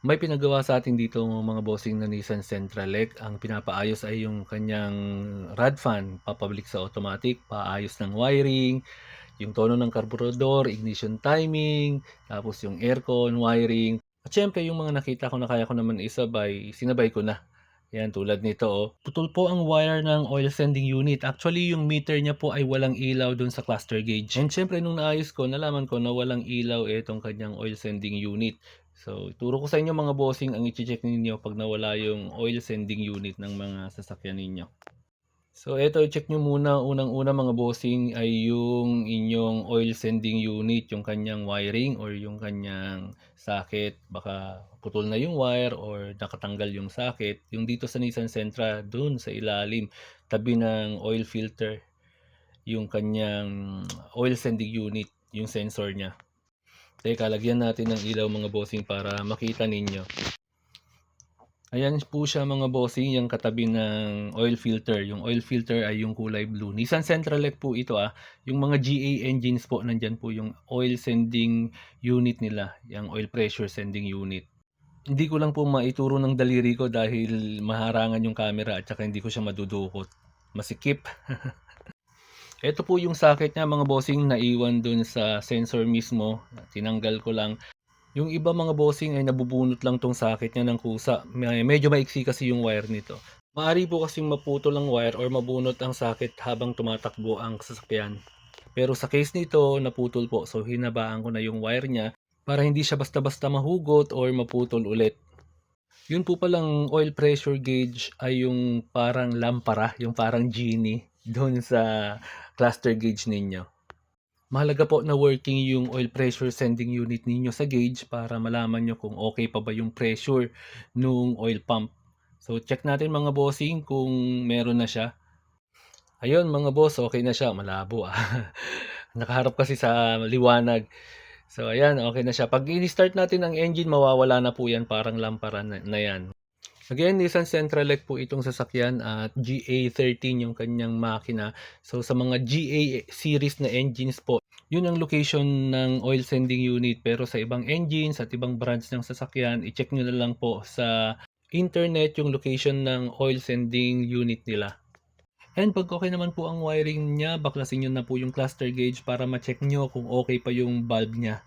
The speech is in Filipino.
May pinagawa sa atin dito mga bossing na Nissan Sentralec. Ang pinapaayos ay yung kanyang rod fan, papabalik sa automatic, paayos ng wiring, yung tono ng karburador, ignition timing, tapos yung aircon, wiring. At syempre yung mga nakita ko na kaya ko naman isabay, sinabay ko na. Yan, tulad nito oh. Putol po ang wire ng oil sending unit. Actually, yung meter niya po ay walang ilaw dun sa cluster gauge. And syempre, nung naayos ko, nalaman ko na walang ilaw itong kanyang oil sending unit. So, turo ko sa inyo mga bossing ang i-check ninyo pag nawala yung oil sending unit ng mga sasakyan ninyo. So eto, i-check nyo muna, unang-una mga bossing ay yung inyong oil sending unit, yung kanyang wiring or yung kanyang socket. Baka putol na yung wire or nakatanggal yung socket. Yung dito sa Nissan Sentra, dun sa ilalim, tabi ng oil filter, yung kanyang oil sending unit, yung sensor niya. Teka, lagyan natin ng ilaw mga bossing para makita ninyo. Ayan po siya mga bossing, yung katabi ng oil filter. Yung oil filter ay yung kulay blue. Nissan Sentralec po ito ah. Yung mga GA engines po, nandyan po yung oil sending unit nila. Yung oil pressure sending unit. Hindi ko lang po maituro ng daliri ko dahil maharangan yung camera at saka hindi ko siya madudukot. Masikip. Ito po yung socket niya mga bossing, naiwan dun sa sensor mismo. Tinanggal ko lang. Yung iba mga bossing ay nabubunot lang tong socket niya ng kusa. Medyo maiksi kasi yung wire nito. Maaari po kasing maputol ang wire or mabunot ang socket habang tumatakbo ang sasakyan. Pero sa case nito, naputol po. So hinabaan ko na yung wire niya para hindi siya basta-basta mahugot or maputol ulit. Yun po palang oil pressure gauge ay yung parang lampara, yung parang genie doon sa cluster gauge ninyo. Mahalaga po na working yung oil pressure sending unit ninyo sa gauge para malaman nyo kung okay pa ba yung pressure nung oil pump. So check natin mga bossing kung meron na siya. Ayun mga boss, okay na siya. Malabo ah. Nakaharap kasi sa liwanag. So ayan, okay na siya. Pag i-start natin ang engine, mawawala na po yan, parang lampara na yan. Again, Nissan Sentralec po itong sasakyan at GA13 yung kanyang makina. So sa mga GA series na engines po, yun ang location ng oil sending unit. Pero sa ibang engines at ibang brands ng sasakyan, i-check nyo na lang po sa internet yung location ng oil sending unit nila. And pag okay naman po ang wiring niya, baklasin nyo na po yung cluster gauge para ma-check nyo kung okay pa yung bulb niya.